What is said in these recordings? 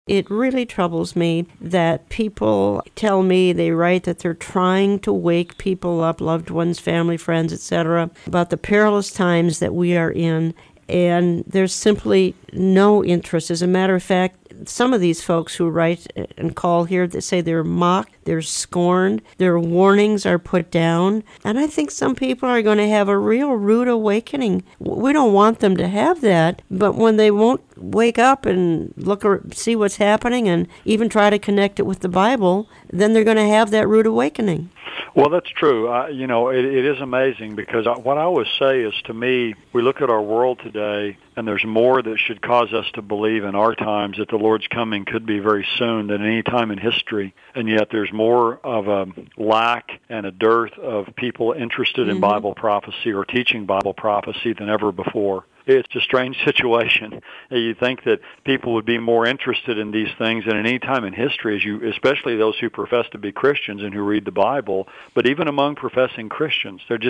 it really troubles me that people tell me, they write that they're trying to wake people up, loved ones, family, friends, etc., about the perilous times that we are in, and there's simply no interest. As a matter of fact, some of these folks who write and call here, they say they're mocked, they're scorned, their warnings are put down, and I think some people are going to have a real rude awakening. We don't want them to have that, but when they won't wake up and look or see what's happening and even try to connect it with the Bible, then they're going to have that rude awakening. Well, that's true. It is amazing because what I always say is, to me, we look at our world today, and there's more that should cause us to believe in our times that the Lord's coming could be very soon than any time in history. And yet there's more of a lack and a dearth of people interested in Bible prophecy or teaching Bible prophecy than ever before. It's a strange situation. You think that people would be more interested in these things than at any time in history, especially those who profess to be Christians and who read the Bible. But even among professing Christians, it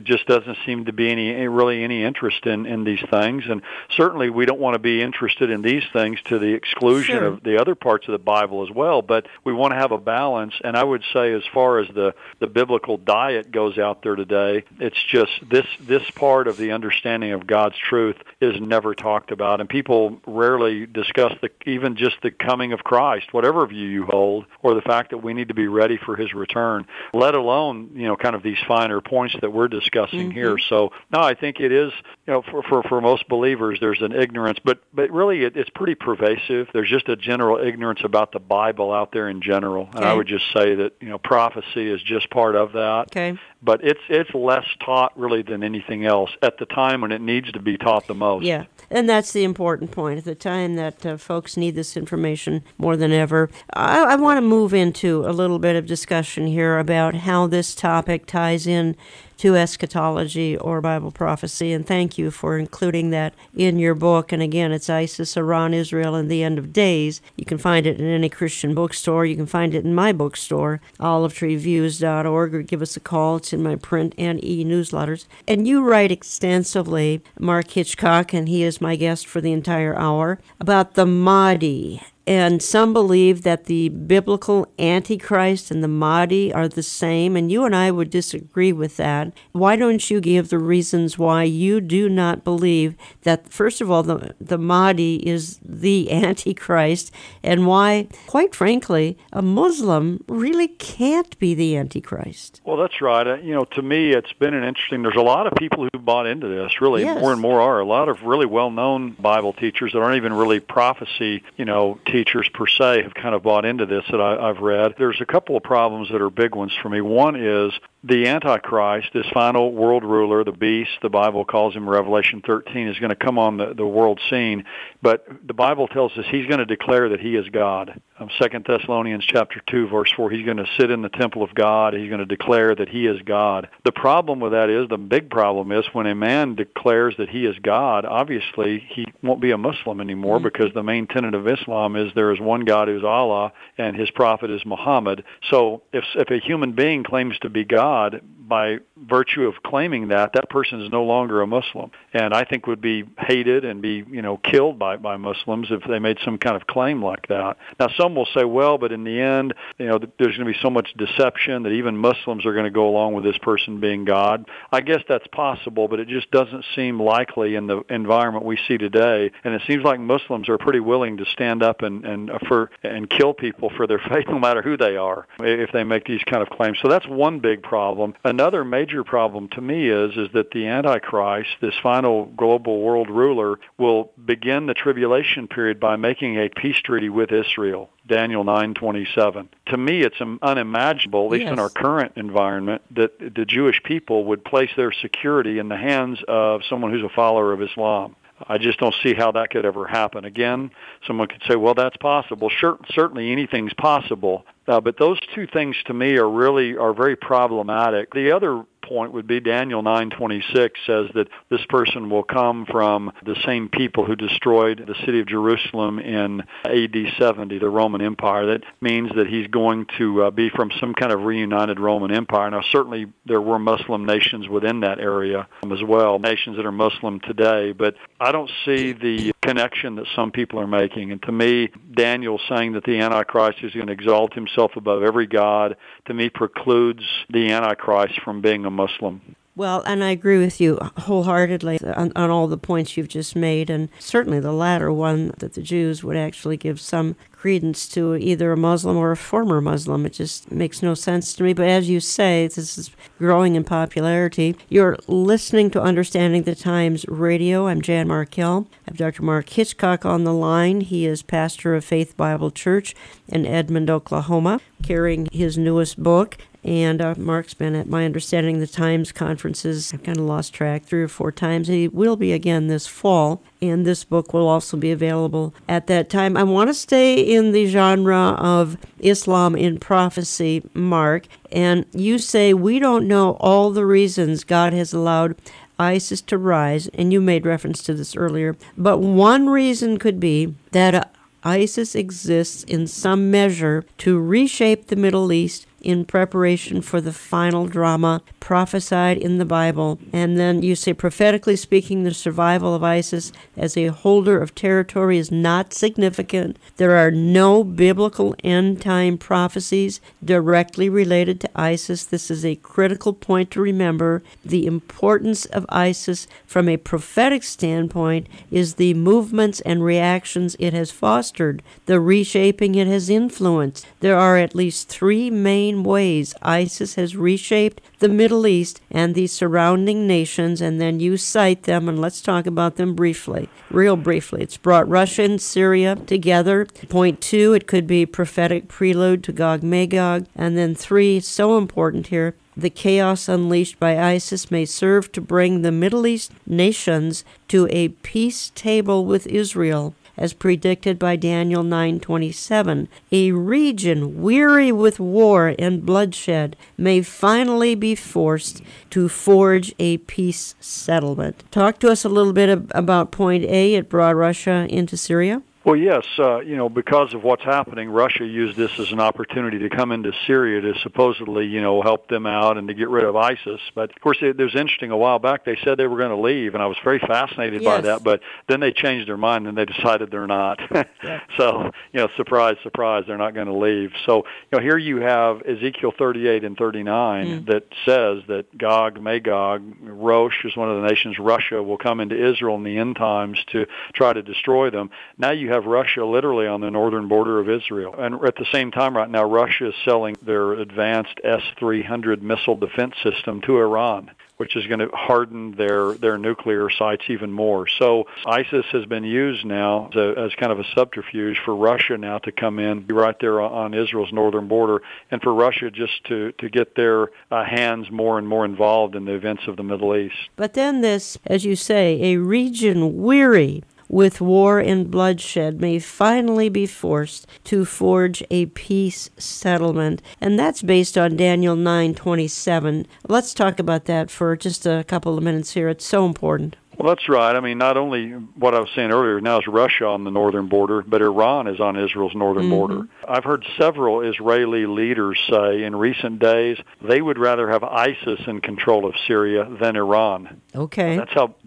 just doesn't seem to be any interest in these things. And certainly we don't want to be interested in these things to the exclusion of the other parts of the Bible as well. But we want to have a balance. And I would say, as far as the biblical diet goes out there today, it's just this part of the understanding of God's truth is never talked about, and people rarely discuss even just the coming of Christ, whatever view you hold, or the fact that we need to be ready for His return, let alone, kind of these finer points that we're discussing here. So, no, I think it is, for most believers, there's an ignorance, but really it's pretty pervasive. There's just a general ignorance about the Bible out there in general, and I would just say that, prophecy is just part of that. Okay. But it's less taught really than anything else at the time when it needs to be taught the most. Yeah, and that's the important point. At the time that folks need this information more than ever. I want to move into a little bit of discussion here about how this topic ties in to eschatology or Bible prophecy, and thank you for including that in your book. And again, it's ISIS, Iran, Israel, and the End of Days. You can find it in any Christian bookstore. You can find it in my bookstore, olivetreeviews.org, or give us a call. It's in my print and e-newsletters. And you write extensively, Mark Hitchcock, and he is my guest for the entire hour, about the Mahdi. And some believe that the biblical Antichrist and the Mahdi are the same, and you and I would disagree with that. Why don't you give the reasons why you do not believe that, first of all, the Mahdi is the Antichrist, and why, quite frankly, a Muslim really can't be the Antichrist? Well, that's right. To me, it's been there's a lot of people who bought into this, really. Yes. More and more are. A lot of really well-known Bible teachers that aren't even really prophecy, teachers per se have kind of bought into this that I've read. There's a couple of problems that are big ones for me. One is the Antichrist, this final world ruler, the beast, the Bible calls him Revelation 13, is going to come on the world scene. But the Bible tells us he's going to declare that he is God. 2 Thessalonians chapter 2, verse 4, he's going to sit in the temple of God. He's going to declare that he is God. The problem with that is, the big problem is, when a man declares that he is God, obviously he won't be a Muslim anymore, because the main tenet of Islam is there is one God who's Allah, and his prophet is Muhammad. So if a human being claims to be God, by virtue of claiming that person is no longer a Muslim, and I think would be hated and be killed by Muslims if they made some kind of claim like that. Now, some will say, well, but in the end, there's going to be so much deception that even Muslims are going to go along with this person being God. I guess that's possible, but it just doesn't seem likely in the environment we see today. And it seems like Muslims are pretty willing to stand up and kill people for their faith, no matter who they are, if they make these kind of claims. So that's one big problem. Another major problem to me is that the Antichrist, this final global world ruler, will begin the tribulation period by making a peace treaty with Israel. Daniel 9:27. To me, it's unimaginable, at least in our current environment, that the Jewish people would place their security in the hands of someone who's a follower of Islam. I just don't see how that could ever happen. Again, someone could say, well, that's possible. Certainly anything's possible. But those two things to me are very problematic. The other point would be Daniel 9:26 says that this person will come from the same people who destroyed the city of Jerusalem in AD 70, the Roman Empire. That means that he's going to be from some kind of reunited Roman Empire. Now, certainly there were Muslim nations within that area as well, nations that are Muslim today, but I don't see the connection that some people are making. And to me, Daniel saying that the Antichrist is going to exalt himself above every god, to me precludes the Antichrist from being a Muslim. Well, and I agree with you wholeheartedly on all the points you've just made, and certainly the latter one, that the Jews would actually give some credence to either a Muslim or a former Muslim. It just makes no sense to me. But as you say, this is growing in popularity. You're listening to Understanding the Times Radio. I'm Jan Markell. I have Dr. Mark Hitchcock on the line. He is pastor of Faith Bible Church in Edmond, Oklahoma, carrying his newest book. And Mark's been at my Understanding the Times conferences. I've kind of lost track 3 or 4 times. He will be again this fall, and this book will also be available at that time. I want to stay in the genre of Islam in prophecy, Mark. And you say we don't know all the reasons God has allowed ISIS to rise, and you made reference to this earlier. But one reason could be that ISIS exists in some measure to reshape the Middle East in preparation for the final drama prophesied in the Bible. And then you say, prophetically speaking, the survival of ISIS as a holder of territory is not significant. There are no biblical end-time prophecies directly related to ISIS. This is a critical point to remember. The importance of ISIS from a prophetic standpoint is the movements and reactions it has fostered, the reshaping it has influenced. There are at least 3 main ways ISIS has reshaped the Middle East and the surrounding nations, and then you cite them, and let's talk about them briefly, real briefly. It's brought Russia and Syria together. Point 2, it could be prophetic prelude to Gog-Magog. And then 3, so important here, the chaos unleashed by ISIS may serve to bring the Middle East nations to a peace table with Israel, as predicted by Daniel 9:27. A region weary with war and bloodshed may finally be forced to forge a peace settlement. Talk to us a little bit about point A. It brought Russia into Syria. Well, yes, because of what's happening, Russia used this as an opportunity to come into Syria to supposedly, help them out and to get rid of ISIS. But, of course, it was interesting. A while back, they said they were going to leave, and I was very fascinated by that. But then they changed their mind, and they decided they're not. So, surprise, surprise, they're not going to leave. So, here you have Ezekiel 38 and 39 that says that Gog, Magog, Rosh is one of the nations, Russia, will come into Israel in the end times to try to destroy them. Now you have Russia literally on the northern border of Israel. And at the same time right now, Russia is selling their advanced S-300 missile defense system to Iran, which is going to harden their nuclear sites even more. So ISIS has been used now as kind of a subterfuge for Russia now to come in right there on Israel's northern border, and for Russia just to get their hands more and more involved in the events of the Middle East. But then this, as you say, a region weary with war and bloodshed may finally be forced to forge a peace settlement. And that's based on Daniel 9:27. Let's talk about that for just a couple of minutes here. It's so important. Well, that's right. I mean, not only what I was saying earlier, now is Russia on the northern border, but Iran is on Israel's northern border. I've heard several Israeli leaders say in recent days they would rather have ISIS in control of Syria than Iran. Okay.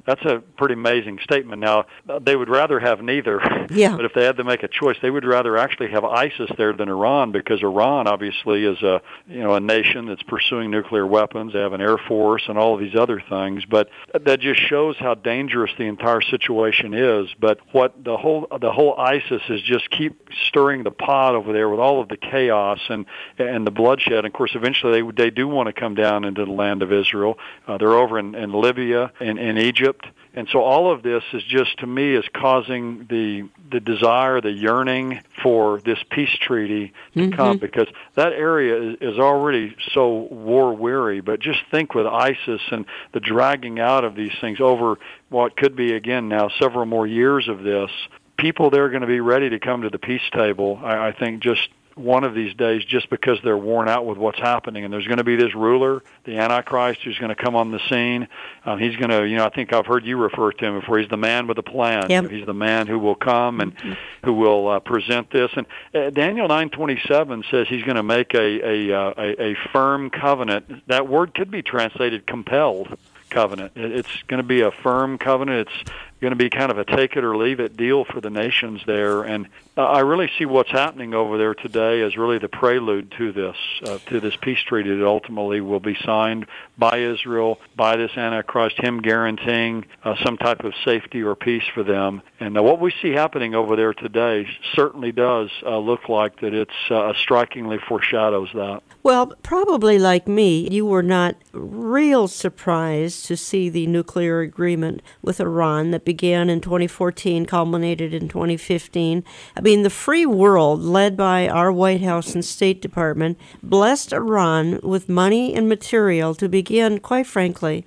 That's a pretty amazing statement. Now, they would rather have neither. Yeah. But if they had to make a choice, they would rather actually have ISIS there than Iran, because Iran obviously is a nation that's pursuing nuclear weapons. They have an air force and all of these other things. But that just shows how dangerous the entire situation is. But what the whole ISIS is just keep stirring the pot over there with all of the chaos and the bloodshed. And of course, eventually they do want to come down into the land of Israel. They're over in Libya and in Egypt. And so all of this is just, to me, is causing the desire, the yearning for this peace treaty to come, because that area is already so war-weary. But just think with ISIS and the dragging out of these things over what could be, again, now several more years of this, people there are going to be ready to come to the peace table, I think, just one of these days, just because they're worn out with what's happening. And there's going to be this ruler, the Antichrist, who's going to come on the scene. He's going to, I think I've heard you refer to him before. He's the man with a plan. Yep. He's the man who will come and who will present this. And Daniel 9:27 says he's going to make a firm covenant. That word could be translated compelled covenant. It's going to be a firm covenant. It's going to be kind of a take it or leave it deal for the nations there. And I really see what's happening over there today as really the prelude to this peace treaty that ultimately will be signed by Israel, by this Antichrist, him guaranteeing some type of safety or peace for them. And what we see happening over there today certainly does look like that it's strikingly foreshadows that. Well, probably like me, you were not real surprised to see the nuclear agreement with Iran that began in 2014, culminated in 2015. I mean, the free world, led by our White House and State Department, blessed Iran with money and material to begin, quite frankly,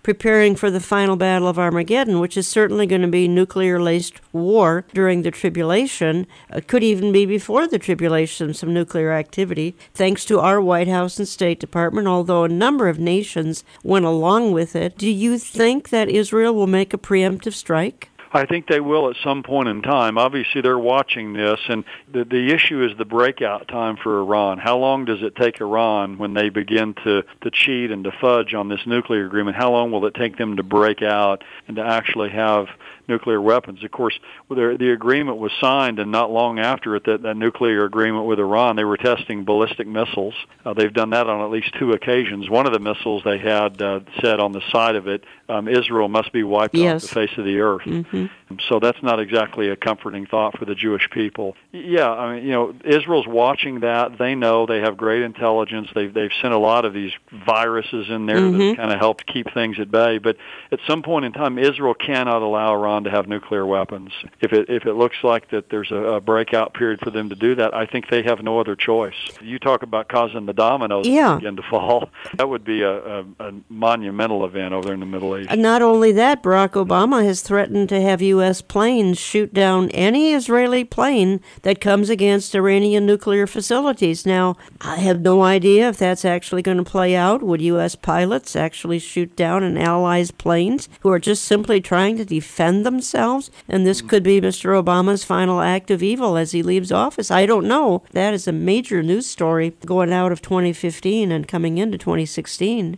preparing for the final battle of Armageddon, which is certainly going to be nuclear-laced war during the tribulation. Could even be before the tribulation, some nuclear activity, thanks to our White House and State Department, although a number of nations went along with it. Do you think that Israel will make a preemptive strike? I think they will at some point in time. Obviously, they're watching this, and the issue is the breakout time for Iran. How long does it take Iran when they begin to cheat and to fudge on this nuclear agreement? How long will it take them to break out and to actually have nuclear weapons? Of course, the agreement was signed, and not long after it, that nuclear agreement with Iran, they were testing ballistic missiles. They've done that on at least 2 occasions. One of the missiles they had said on the side of it, Israel must be wiped off the face of the earth. Mm-hmm. So that's not exactly a comforting thought for the Jewish people. Yeah, I mean, Israel's watching that. They know they have great intelligence. They've sent a lot of these viruses in there that kind of helped keep things at bay. But at some point in time, Israel cannot allow Iran to have nuclear weapons. If it looks like that there's a breakout period for them to do that, I think they have no other choice. You talk about causing the dominoes to begin to fall. That would be a monumental event over there in the Middle East. Not only that, Barack Obama has threatened to have U.S. planes shoot down any Israeli plane that comes against Iranian nuclear facilities. Now, I have no idea if that's actually going to play out. Would U.S. pilots actually shoot down an ally's planes who are just simply trying to defend themselves? And this could be Mr. Obama's final act of evil as he leaves office. I don't know. That is a major news story going out of 2015 and coming into 2016.